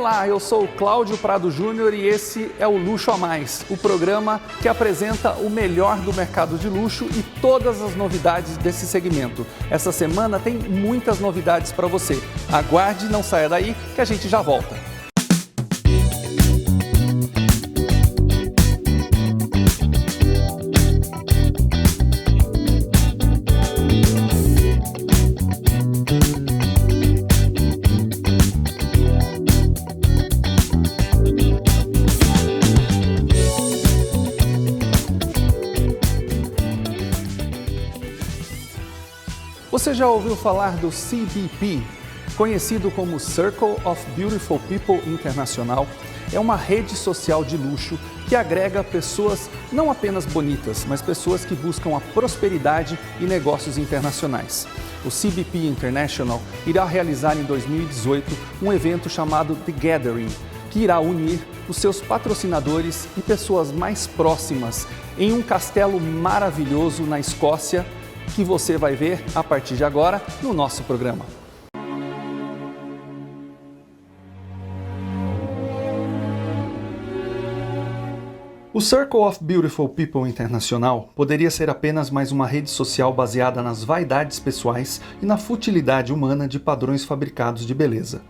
Olá, eu sou o Cláudio Prado Júnior e esse é o Luxo a Mais, o programa que apresenta o melhor do mercado de luxo e todas as novidades desse segmento. Essa semana tem muitas novidades para você. Aguarde, não saia daí que a gente já volta. Você já ouviu falar do CBP, conhecido como Circle of Beautiful People Internacional? É uma rede social de luxo que agrega pessoas não apenas bonitas, mas pessoas que buscam a prosperidade e negócios internacionais. O CBP International irá realizar em 2018 um evento chamado The Gathering, que irá unir os seus patrocinadores e pessoas mais próximas em um castelo maravilhoso na Escócia, que você vai ver a partir de agora no nosso programa. O Circle of Beautiful People Internacional poderia ser apenas mais uma rede social baseada nas vaidades pessoais e na futilidade humana de padrões fabricados de beleza.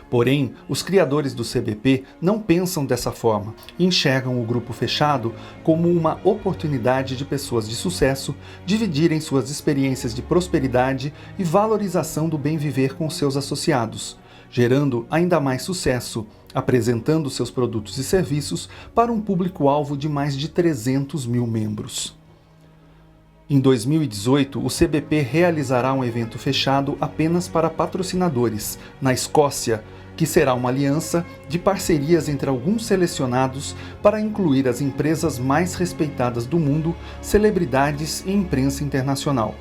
Porém, os criadores do CBP não pensam dessa forma e enxergam o grupo fechado como uma oportunidade de pessoas de sucesso dividirem suas experiências de prosperidade e valorização do bem viver com seus associados, gerando ainda mais sucesso, apresentando seus produtos e serviços para um público-alvo de mais de 300 mil membros. Em 2018, o CBP realizará um evento fechado apenas para patrocinadores, na Escócia, que será uma aliança de parcerias entre alguns selecionados para incluir as empresas mais respeitadas do mundo, celebridades e imprensa internacional.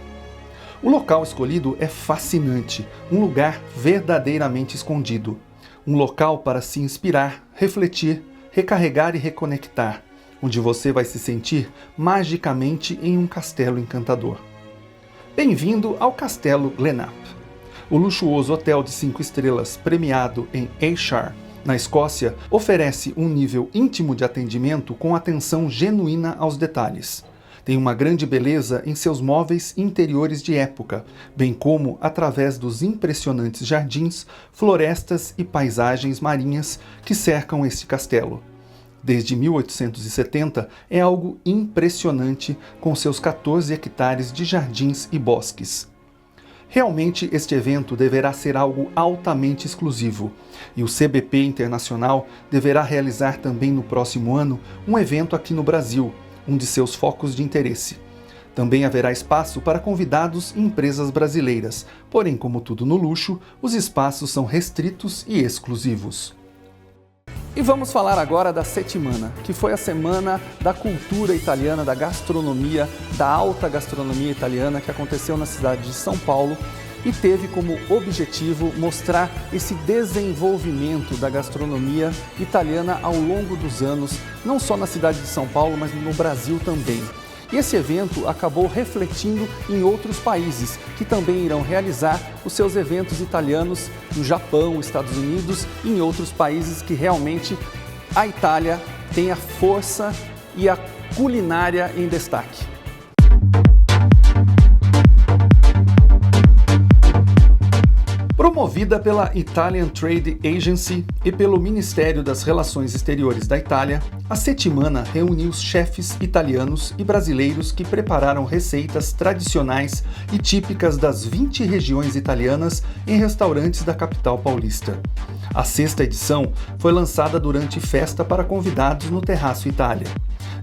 O local escolhido é fascinante, um lugar verdadeiramente escondido. Um local para se inspirar, refletir, recarregar e reconectar, onde você vai se sentir magicamente em um castelo encantador. Bem-vindo ao Castelo Glenapp. O luxuoso hotel de 5 estrelas, premiado em Ayrshire, na Escócia, oferece um nível íntimo de atendimento com atenção genuína aos detalhes. Tem uma grande beleza em seus móveis interiores de época, bem como através dos impressionantes jardins, florestas e paisagens marinhas que cercam este castelo. Desde 1870, é algo impressionante com seus 14 hectares de jardins e bosques. Realmente, este evento deverá ser algo altamente exclusivo, e o CBP Internacional deverá realizar também no próximo ano um evento aqui no Brasil, um de seus focos de interesse. Também haverá espaço para convidados e empresas brasileiras, porém, como tudo no luxo, os espaços são restritos e exclusivos. E vamos falar agora da Settimana, que foi a semana da cultura italiana, da gastronomia, da alta gastronomia italiana, que aconteceu na cidade de São Paulo e teve como objetivo mostrar esse desenvolvimento da gastronomia italiana ao longo dos anos, não só na cidade de São Paulo, mas no Brasil também. E esse evento acabou refletindo em outros países, que também irão realizar os seus eventos italianos no Japão, Estados Unidos e em outros países que realmente a Itália tem a força e a culinária em destaque. Promovida pela Italian Trade Agency e pelo Ministério das Relações Exteriores da Itália, a Settimana reuniu os chefes italianos e brasileiros que prepararam receitas tradicionais e típicas das 20 regiões italianas em restaurantes da capital paulista. A 6ª edição foi lançada durante festa para convidados no Terraço Itália.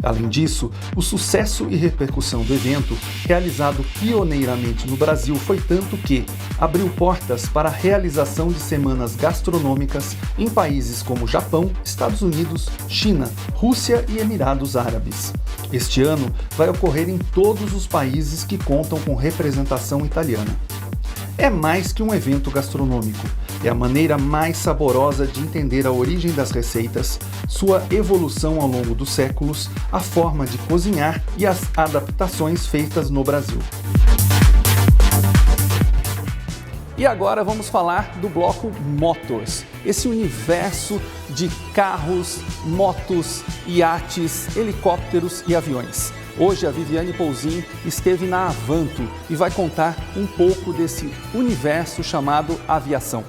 Além disso, o sucesso e repercussão do evento, realizado pioneiramente no Brasil, foi tanto que abriu portas para a realização de semanas gastronômicas em países como Japão, Estados Unidos, China, Rússia e Emirados Árabes. Este ano vai ocorrer em todos os países que contam com representação italiana. É mais que um evento gastronômico. É a maneira mais saborosa de entender a origem das receitas, sua evolução ao longo dos séculos, a forma de cozinhar e as adaptações feitas no Brasil. E agora vamos falar do bloco Motors, esse universo de carros, motos, iates, helicópteros e aviões. Hoje a Viviane Pouzin esteve na Avanto e vai contar um pouco desse universo chamado aviação.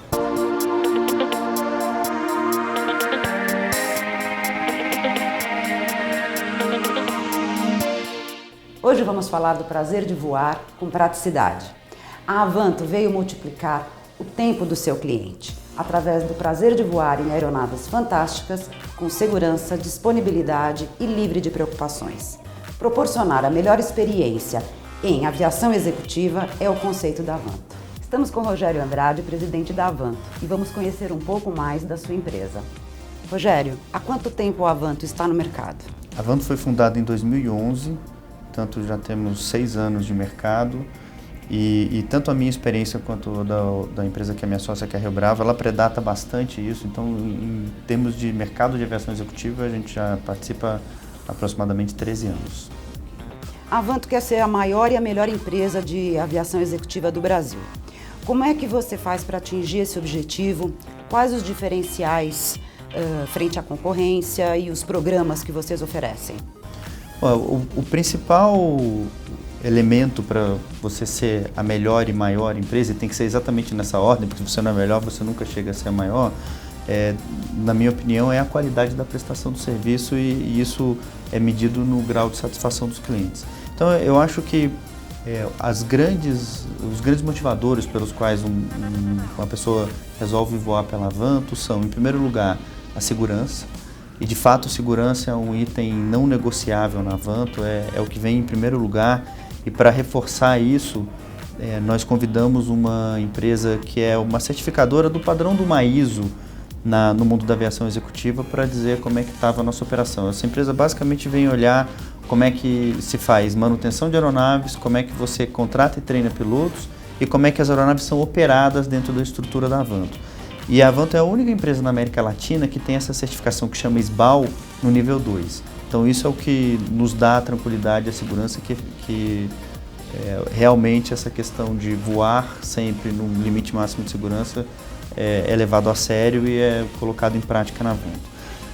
Hoje vamos falar do prazer de voar com praticidade. A Avanto veio multiplicar o tempo do seu cliente, através do prazer de voar em aeronaves fantásticas, com segurança, disponibilidade e livre de preocupações. Proporcionar a melhor experiência em aviação executiva é o conceito da Avanto. Estamos com Rogério Andrade, presidente da Avanto, e vamos conhecer um pouco mais da sua empresa. Rogério, há quanto tempo a Avanto está no mercado? A Avanto foi fundada em 2011, portanto já temos 6 anos de mercado. E tanto a minha experiência quanto da empresa que é minha sócia, que é a Rio Bravo, ela predata bastante isso. Então, em termos de mercado de aviação executiva, a gente já participa há aproximadamente 13 anos. A Avanto quer ser a maior e a melhor empresa de aviação executiva do Brasil. Como é que você faz para atingir esse objetivo? Quais os diferenciais frente à concorrência e os programas que vocês oferecem? O principal elemento para você ser a melhor e maior empresa, e tem que ser exatamente nessa ordem, porque se você não é melhor, você nunca chega a ser a maior, na minha opinião, é a qualidade da prestação do serviço e isso é medido no grau de satisfação dos clientes. Então, eu acho que os grandes motivadores pelos quais uma pessoa resolve voar pela Avanto são, em primeiro lugar, a segurança. E, de fato, segurança é um item não negociável na Avanto, é o que vem em primeiro lugar. E para reforçar isso, nós convidamos uma empresa que é uma certificadora do padrão do ISO no mundo da aviação executiva para dizer como é que estava a nossa operação. Essa empresa basicamente vem olhar como é que se faz manutenção de aeronaves, como é que você contrata e treina pilotos e como é que as aeronaves são operadas dentro da estrutura da Avanto. E a Avanto é a única empresa na América Latina que tem essa certificação que chama SBAL no nível 2. Então isso é o que nos dá a tranquilidade e a segurança que realmente essa questão de voar sempre no limite máximo de segurança é levado a sério e é colocado em prática na Avanto.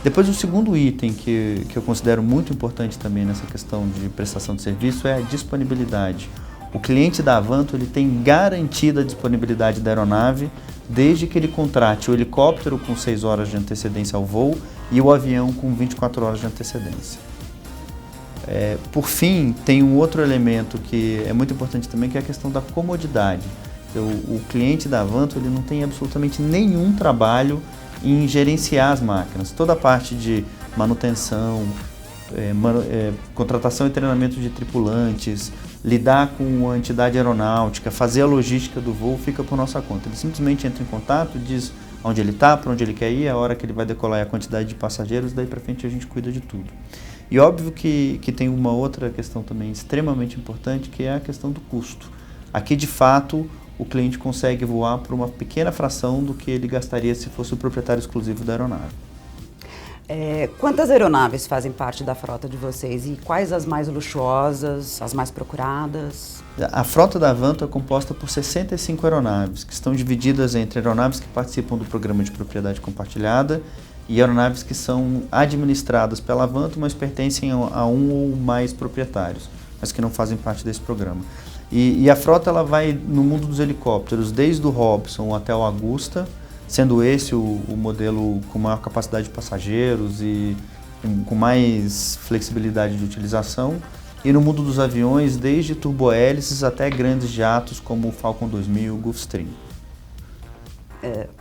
Depois o segundo item que eu considero muito importante também nessa questão de prestação de serviço é a disponibilidade. O cliente da Avanto ele tem garantida a disponibilidade da aeronave desde que ele contrate o helicóptero com 6 horas de antecedência ao voo e o avião com 24 horas de antecedência. Por fim, tem um outro elemento que é muito importante também, que é a questão da comodidade. O cliente da Avanto ele não tem absolutamente nenhum trabalho em gerenciar as máquinas. Toda a parte de manutenção, contratação e treinamento de tripulantes, lidar com a entidade aeronáutica, fazer a logística do voo, fica por nossa conta. Ele simplesmente entra em contato, diz onde ele está, para onde ele quer ir, a hora que ele vai decolar e a quantidade de passageiros, daí para frente a gente cuida de tudo. E óbvio que tem uma outra questão também extremamente importante, que é a questão do custo. Aqui, de fato, o cliente consegue voar por uma pequena fração do que ele gastaria se fosse o proprietário exclusivo da aeronave. Quantas aeronaves fazem parte da frota de vocês e quais as mais luxuosas, as mais procuradas? A frota da Avanto é composta por 65 aeronaves, que estão divididas entre aeronaves que participam do programa de propriedade compartilhada e aeronaves que são administradas pela Avanto, mas pertencem a um ou mais proprietários, mas que não fazem parte desse programa. E a frota ela vai no mundo dos helicópteros, desde o Robson até o Agusta, sendo esse o modelo com maior capacidade de passageiros e com mais flexibilidade de utilização. E no mundo dos aviões, desde turbohélices até grandes jatos como o Falcon 2000 e o Gulfstream.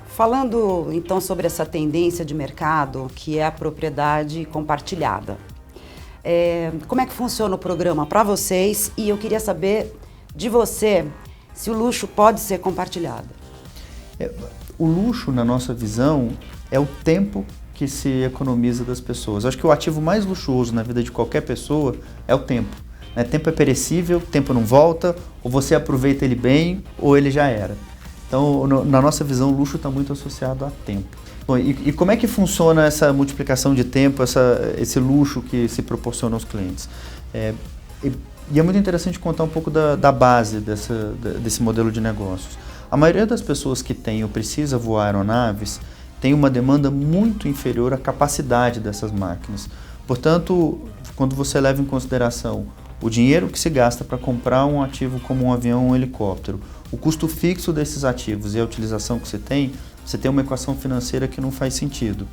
Falando então sobre essa tendência de mercado, que é a propriedade compartilhada. Como é que funciona o programa para vocês? E eu queria saber de você se o luxo pode ser compartilhado. O luxo, na nossa visão, é o tempo que se economiza das pessoas. Eu acho que o ativo mais luxuoso na vida de qualquer pessoa é o tempo. Tempo é perecível, tempo não volta, ou você aproveita ele bem, ou ele já era. Então, na nossa visão, o luxo está muito associado a tempo. Bom, e como é que funciona essa multiplicação de tempo, esse luxo que se proporciona aos clientes? E é muito interessante contar um pouco da base desse modelo de negócios. A maioria das pessoas que tem ou precisa voar aeronaves tem uma demanda muito inferior à capacidade dessas máquinas. Portanto, quando você leva em consideração o dinheiro que se gasta para comprar um ativo como um avião ou um helicóptero, o custo fixo desses ativos e a utilização que você tem uma equação financeira que não faz sentido.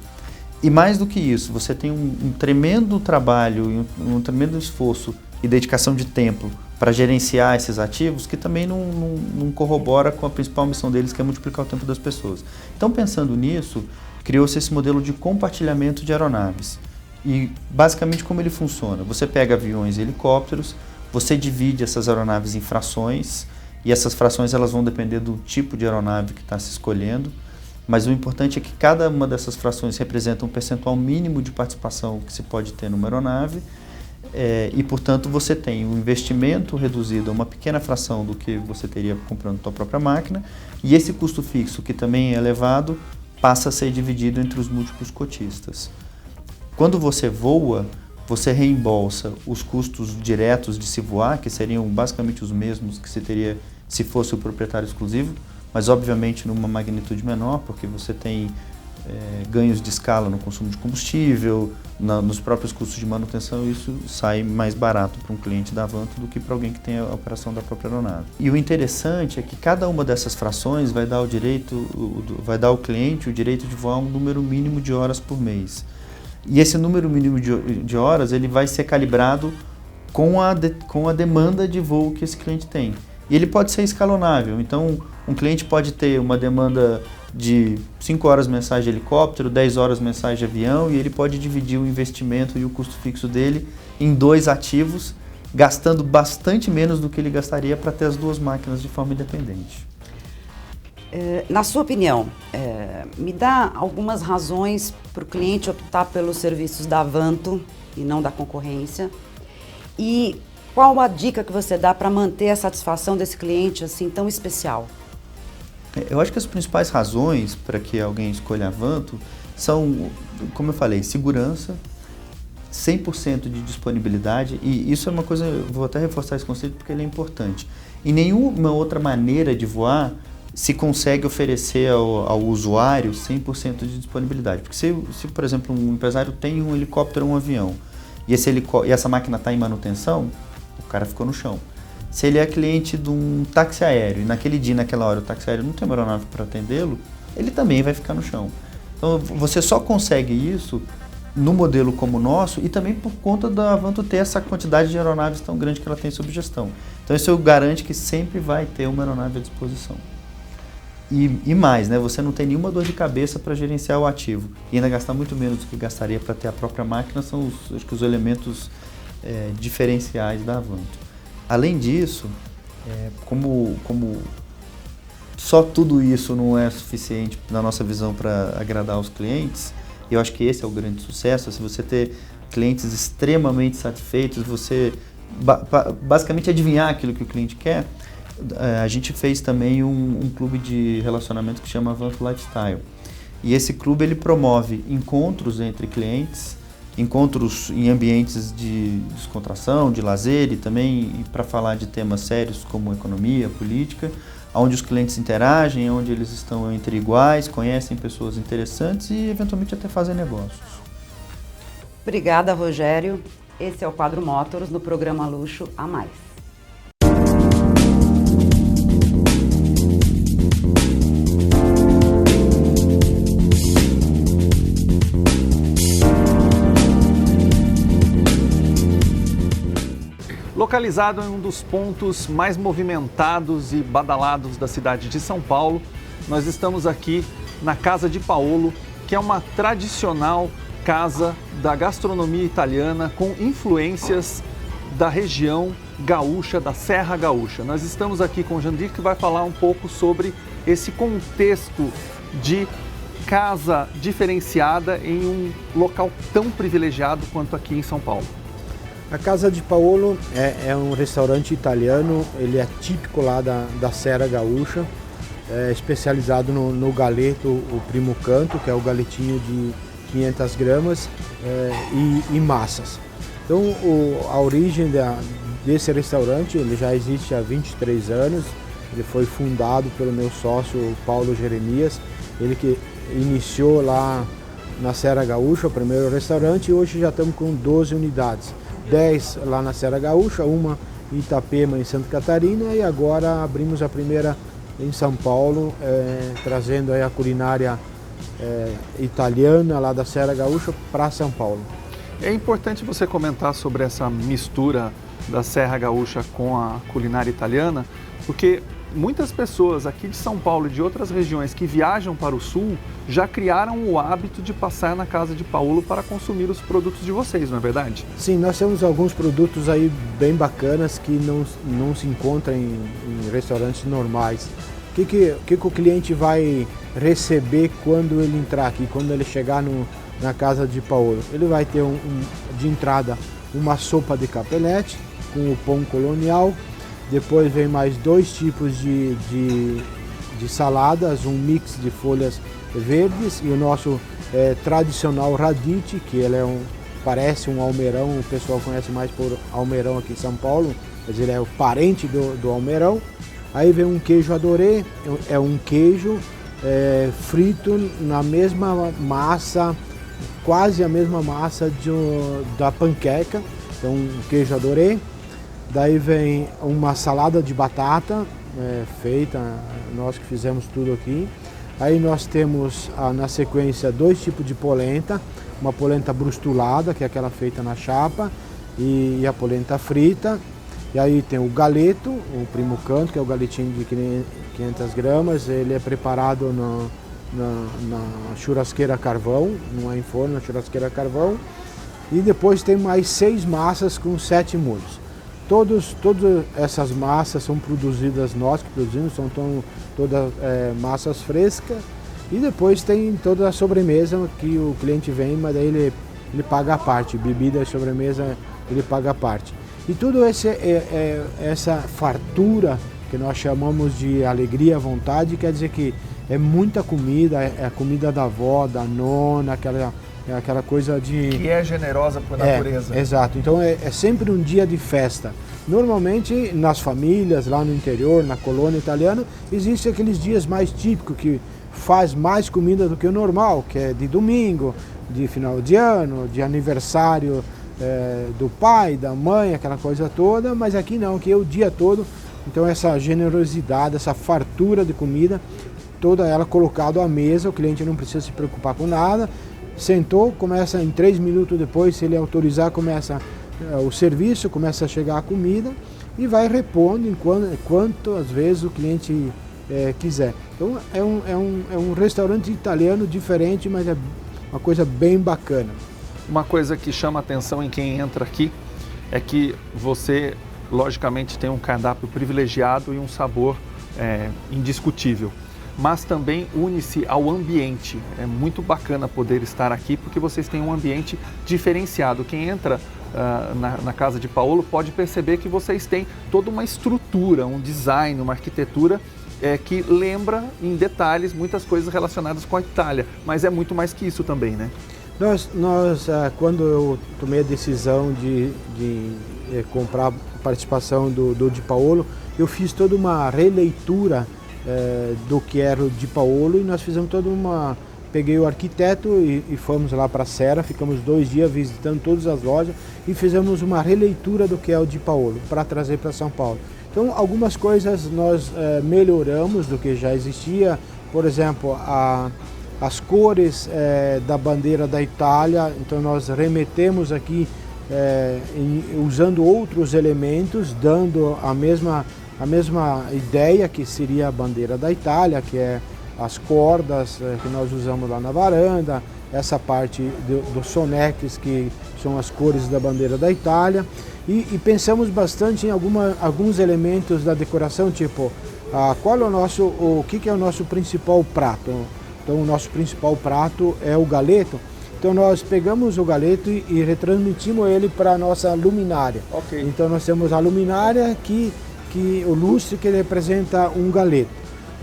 E mais do que isso, você tem um tremendo trabalho, um tremendo esforço e dedicação de tempo para gerenciar esses ativos que também não corrobora com a principal missão deles, que é multiplicar o tempo das pessoas. Então, pensando nisso, criou-se esse modelo de compartilhamento de aeronaves. E basicamente como ele funciona? Você pega aviões e helicópteros, você divide essas aeronaves em frações, e essas frações elas vão depender do tipo de aeronave que está se escolhendo, mas o importante é que cada uma dessas frações representa um percentual mínimo de participação que se pode ter numa aeronave, e portanto você tem um investimento reduzido a uma pequena fração do que você teria comprando sua própria máquina, e esse custo fixo, que também é elevado, passa a ser dividido entre os múltiplos cotistas. Quando você voa, você reembolsa os custos diretos de se voar, que seriam basicamente os mesmos que se teria se fosse o proprietário exclusivo, mas obviamente numa magnitude menor, porque você tem ganhos de escala no consumo de combustível, nos próprios custos de manutenção, e isso sai mais barato para um cliente da Avanto do que para alguém que tem a operação da própria aeronave. E o interessante é que cada uma dessas frações vai dar ao cliente o direito de voar um número mínimo de horas por mês. E esse número mínimo de horas ele vai ser calibrado com a demanda de voo que esse cliente tem. E ele pode ser escalonável, então um cliente pode ter uma demanda de 5 horas mensais de helicóptero, 10 horas mensais de avião, e ele pode dividir o investimento e o custo fixo dele em 2 ativos, gastando bastante menos do que ele gastaria para ter as 2 máquinas de forma independente. Na sua opinião, me dá algumas razões para o cliente optar pelos serviços da Avanto e não da concorrência, e qual a dica que você dá para manter a satisfação desse cliente assim tão especial? Eu acho que as principais razões para que alguém escolha a Avanto são, como eu falei, segurança, 100% de disponibilidade, e isso é uma coisa, eu vou até reforçar esse conceito porque ele é importante. Em nenhuma outra maneira de voar se consegue oferecer ao usuário 100% de disponibilidade. Porque se, por exemplo, um empresário tem um helicóptero ou um avião, e essa máquina está em manutenção, o cara ficou no chão. Se ele é cliente de um táxi aéreo e naquele dia, naquela hora, o táxi aéreo não tem uma aeronave para atendê-lo, ele também vai ficar no chão. Então você só consegue isso no modelo como o nosso e também por conta da Avanto ter essa quantidade de aeronaves tão grande que ela tem sob gestão. Então isso garante que sempre vai ter uma aeronave à disposição. E mais, né, você não tem nenhuma dor de cabeça para gerenciar o ativo e ainda gastar muito menos do que gastaria para ter a própria máquina, são acho que os elementos diferenciais da Avanto. Além disso, como só tudo isso não é suficiente na nossa visão para agradar os clientes, e eu acho que esse é o grande sucesso, se você ter clientes extremamente satisfeitos, você basicamente adivinhar aquilo que o cliente quer, a gente fez também um clube de relacionamento que chama Avanto Lifestyle. E esse clube ele promove encontros entre clientes, encontros em ambientes de descontração, de lazer e também para falar de temas sérios como economia, política, onde os clientes interagem, onde eles estão entre iguais, conhecem pessoas interessantes e eventualmente até fazem negócios. Obrigada, Rogério. Esse é o Quadro Motors no programa Luxo a Mais. Localizado em um dos pontos mais movimentados e badalados da cidade de São Paulo, nós estamos aqui na Casa de Paolo, que é uma tradicional casa da gastronomia italiana com influências da região gaúcha, da Serra Gaúcha. Nós estamos aqui com o Jandir, que vai falar um pouco sobre esse contexto de casa diferenciada em um local tão privilegiado quanto aqui em São Paulo. A Casa de Paolo é um restaurante italiano, ele é típico lá da Serra Gaúcha, especializado no galeto, o primo canto, que é o galetinho de 500 gramas e massas. Então a origem desse restaurante, ele já existe há 23 anos, Ele foi fundado pelo meu sócio Paulo Jeremias, ele que iniciou lá na Serra Gaúcha, o primeiro restaurante, e hoje já estamos com 12 unidades. 10 lá na Serra Gaúcha, uma em Itapema, em Santa Catarina, e agora abrimos a primeira em São Paulo, trazendo aí a culinária italiana lá da Serra Gaúcha para São Paulo. É importante você comentar sobre essa mistura da Serra Gaúcha com a culinária italiana, porque muitas pessoas aqui de São Paulo e de outras regiões que viajam para o sul já criaram o hábito de passar na casa de Paulo para consumir os produtos de vocês, não é verdade? Sim, nós temos alguns produtos aí bem bacanas que não se encontram em restaurantes normais. O que o cliente vai receber quando ele entrar aqui, quando ele chegar na casa de Paulo? Ele vai ter de entrada uma sopa de capelete com o pão colonial. Depois vem mais 2 tipos de saladas, um mix de folhas verdes e o nosso tradicional radite, que ele parece um almeirão, o pessoal conhece mais por almeirão aqui em São Paulo, mas ele é o parente do almeirão. Aí vem um queijo adoré, é um queijo frito na mesma massa, quase a mesma massa da panqueca, então um queijo adoré. Daí vem uma salada de batata feita, nós que fizemos tudo aqui. Aí nós temos na sequência 2 tipos de polenta, uma polenta brustulada, que é aquela feita na chapa, e a polenta frita. E aí tem o galeto, o primo canto, que é o galetinho de 500 gramas, ele é preparado na churrasqueira a carvão, não é em forno, na churrasqueira a carvão. E depois tem mais 6 massas com 7 molhos. Todas essas massas são produzidas, nós que produzimos, são todas massas frescas. E depois tem toda a sobremesa que o cliente vem, mas daí ele paga a parte, bebida e sobremesa ele paga a parte. E tudo essa fartura que nós chamamos de alegria à vontade, quer dizer que é muita comida, é a comida da avó, da nona, aquela coisa de... Que é generosa por natureza. Exato, então é sempre um dia de festa. Normalmente nas famílias, lá no interior, na colônia italiana, existem aqueles dias mais típicos que faz mais comida do que o normal, que é de domingo, de final de ano, de aniversário do pai, da mãe, aquela coisa toda, mas aqui não, aqui é o dia todo. Então essa generosidade, essa fartura de comida, toda ela colocada à mesa, o cliente não precisa se preocupar com nada. Sentou, começa em 3 minutos depois, se ele autorizar, começa o serviço, começa a chegar a comida e vai repondo quantas vezes o cliente quiser. Então é um restaurante italiano diferente, mas é uma coisa bem bacana. Uma coisa que chama atenção em quem entra aqui é que você, logicamente, tem um cardápio privilegiado e um sabor indiscutível. Mas também une-se ao ambiente. É muito bacana poder estar aqui porque vocês têm um ambiente diferenciado. Quem entra na casa de Paulo pode perceber que vocês têm toda uma estrutura, um design, uma arquitetura que lembra em detalhes muitas coisas relacionadas com a Itália, mas é muito mais que isso também, né? Quando eu tomei a decisão de comprar a participação do Di Paolo, eu fiz toda uma releitura do que era o Di Paolo e nós fizemos peguei o arquiteto e fomos lá para a Serra, ficamos 2 dias visitando todas as lojas e fizemos uma releitura do que é o Di Paolo para trazer para São Paulo. Então algumas coisas nós melhoramos do que já existia, por exemplo, as cores da bandeira da Itália, então nós remetemos aqui usando outros elementos, dando a mesma ideia que seria a bandeira da Itália, que é as cordas que nós usamos lá na varanda, essa parte dos sonetes que são as cores da bandeira da Itália, e pensamos bastante em alguns elementos da decoração, tipo o que é o nosso principal prato. Então o nosso principal prato é o galeto. Então nós pegamos o galeto e retransmitimos ele para a nossa luminária. Okay. Então nós temos a luminária que o lustre que representa um galeto.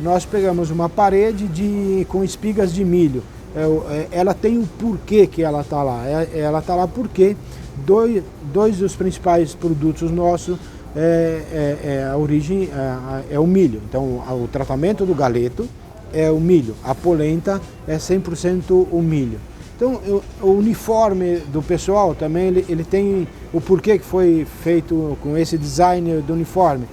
Nós pegamos uma parede com espigas de milho. Ela tem o porquê que ela está lá. Ela está lá porque dois dos principais produtos nossos, a origem é o milho. Então o tratamento do galeto é o milho, a polenta é 100% o milho. Então o uniforme do pessoal também ele tem o porquê que foi feito com esse design do uniforme,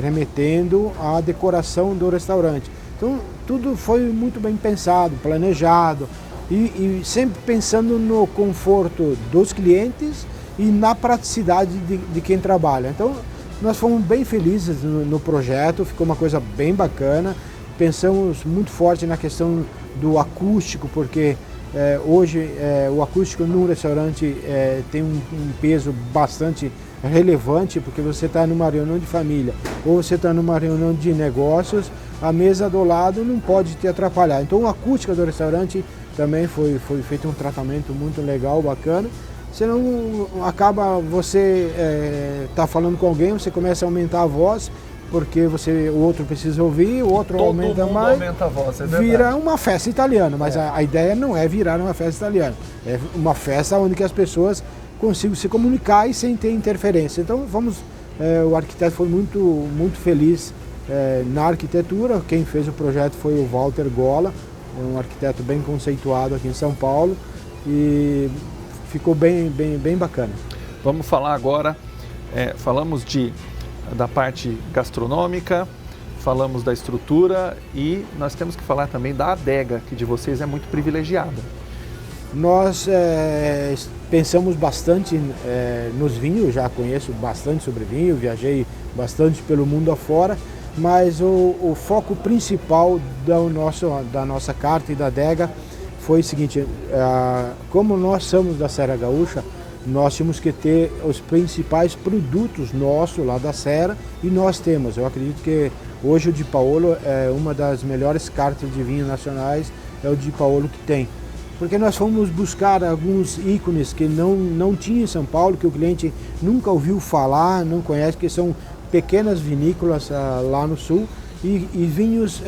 remetendo à decoração do restaurante. Então tudo foi muito bem pensado, planejado e sempre pensando no conforto dos clientes e na praticidade de quem trabalha. Então nós fomos bem felizes no projeto, ficou uma coisa bem bacana. Pensamos muito forte na questão do acústico, porque hoje o acústico num restaurante tem um peso bastante relevante, porque você está numa reunião de família ou você está numa reunião de negócios, a mesa do lado não pode te atrapalhar. Então a acústica do restaurante também foi feito um tratamento muito legal, bacana. Senão acaba você tá falando com alguém, você começa a aumentar a voz, porque o outro precisa ouvir, o outro aumenta mais, aumenta a voz, é verdade. Vira uma festa italiana, mas a ideia não é virar uma festa italiana, é uma festa onde que as pessoas consigam se comunicar e sem ter interferência. Então o arquiteto foi muito feliz na arquitetura. Quem fez o projeto foi o Walter Gola, um arquiteto bem conceituado aqui em São Paulo, e ficou bem bacana. Vamos falar agora, falamos da parte gastronômica, falamos da estrutura e nós temos que falar também da adega, que de vocês é muito privilegiada. Nós pensamos bastante nos vinhos, já conheço bastante sobre vinho, viajei bastante pelo mundo afora, mas o foco principal da nossa carta e da adega foi o seguinte: como nós somos da Serra Gaúcha, nós tínhamos que ter os principais produtos nossos lá da Serra, e nós temos. Eu acredito que hoje o Di Paolo é uma das melhores cartas de vinho nacionais, é o Di Paolo que tem. Porque nós fomos buscar alguns ícones que não tinha em São Paulo, que o cliente nunca ouviu falar, não conhece, que são pequenas vinícolas lá no sul, e vinhos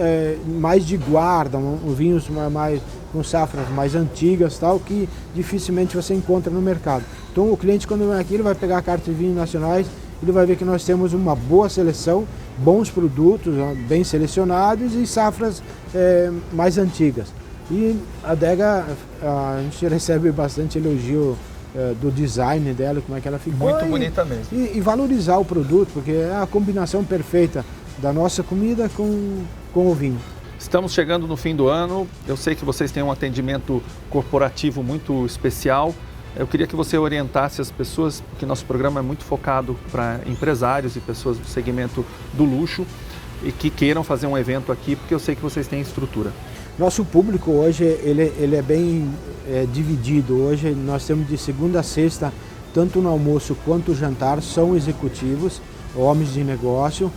mais de guarda, vinhos mais com safras mais antigas, tal, que dificilmente você encontra no mercado. Então o cliente, quando vem aqui, ele vai pegar a carta de vinhos nacionais, ele vai ver que nós temos uma boa seleção, bons produtos, bem selecionados e safras mais antigas. E a adega, a gente recebe bastante elogio do design dela, como é que ela ficou. Muito bonita mesmo. E valorizar o produto, porque é a combinação perfeita da nossa comida com o vinho. Estamos chegando no fim do ano, eu sei que vocês têm um atendimento corporativo muito especial. Eu queria que você orientasse as pessoas, porque nosso programa é muito focado para empresários e pessoas do segmento do luxo e que queiram fazer um evento aqui, porque eu sei que vocês têm estrutura. Nosso público hoje ele é bem dividido. Hoje nós temos de segunda a sexta, tanto no almoço quanto no jantar, são executivos, homens de negócio.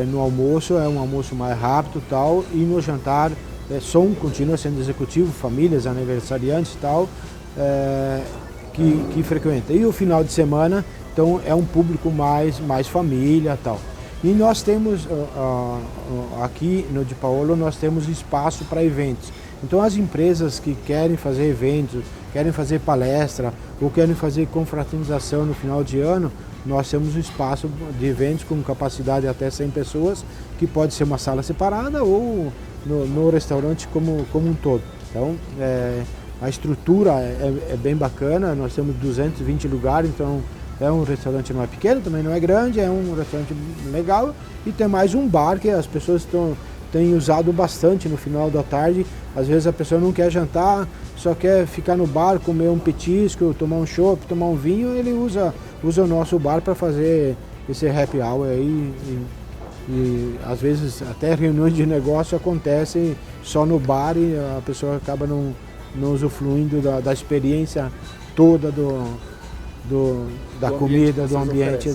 No almoço é um almoço mais rápido tal, e no jantar continua sendo executivo, famílias, aniversariantes e tal, que frequenta. E o final de semana, então, é um público mais família tal. E nós temos, aqui no Di Paolo, nós temos espaço para eventos. Então as empresas que querem fazer eventos, querem fazer palestra ou querem fazer confraternização no final de ano, nós temos um espaço de eventos com capacidade até 100 pessoas, que pode ser uma sala separada ou no restaurante como um todo. Então a estrutura é bem bacana, nós temos 220 lugares, então é um restaurante, não é pequeno, também não é grande, é um restaurante legal, e tem mais um bar que as pessoas têm usado bastante no final da tarde. Às vezes a pessoa não quer jantar, só quer ficar no bar, comer um petisco, tomar um chopp, tomar um vinho, ele usa o nosso bar para fazer esse happy hour aí, e às vezes até reuniões de negócio acontecem só no bar e a pessoa acaba não usufruindo da experiência toda da comida, do ambiente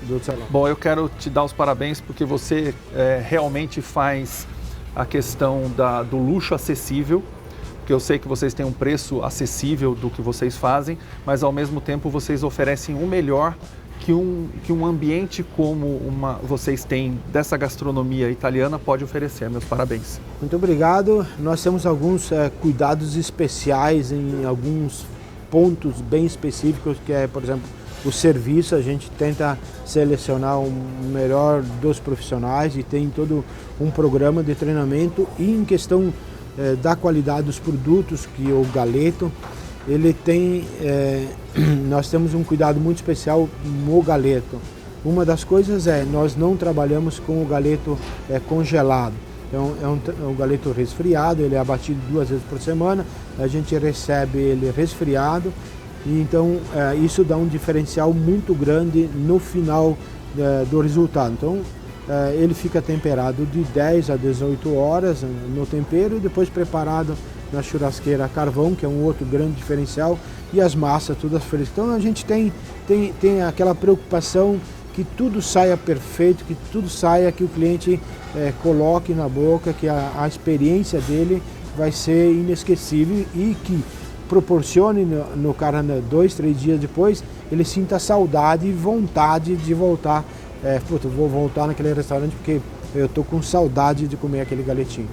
do salão. Bom, eu quero te dar os parabéns porque você realmente faz a questão do luxo acessível, porque eu sei que vocês têm um preço acessível do que vocês fazem, mas ao mesmo tempo vocês oferecem o melhor que um ambiente como vocês têm dessa gastronomia italiana pode oferecer. Meus parabéns. Muito obrigado. Nós temos alguns cuidados especiais em alguns pontos bem específicos, que é, por exemplo, o serviço, a gente tenta selecionar o melhor dos profissionais e tem todo um programa de treinamento. E em questão da qualidade dos produtos, que o galeto, ele tem, nós temos um cuidado muito especial no galeto. Uma das coisas nós não trabalhamos com o galeto congelado. Então é um galeto resfriado, ele é abatido 2 vezes por semana, a gente recebe ele resfriado, e então isso dá um diferencial muito grande no final do resultado. Então ele fica temperado de 10 a 18 horas no tempero e depois preparado na churrasqueira a carvão, que é um outro grande diferencial, e as massas todas frescas. Então a gente tem aquela preocupação que tudo saia perfeito, que tudo saia, que o cliente coloque na boca, que a experiência dele vai ser inesquecível e que proporcione no cara 2, 3 dias depois, ele sinta saudade e vontade de voltar. Vou voltar naquele restaurante porque eu tô com saudade de comer aquele galetinho.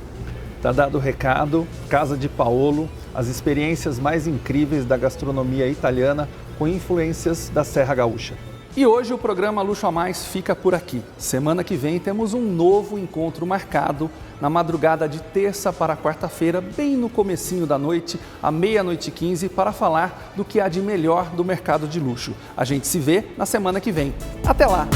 Tá dado o recado, Casa de Paolo, as experiências mais incríveis da gastronomia italiana com influências da Serra Gaúcha. E hoje o programa Luxo a Mais fica por aqui. Semana que vem temos um novo encontro marcado na madrugada de terça para quarta-feira, bem no comecinho da noite, à 00:15, para falar do que há de melhor do mercado de luxo. A gente se vê na semana que vem. Até lá!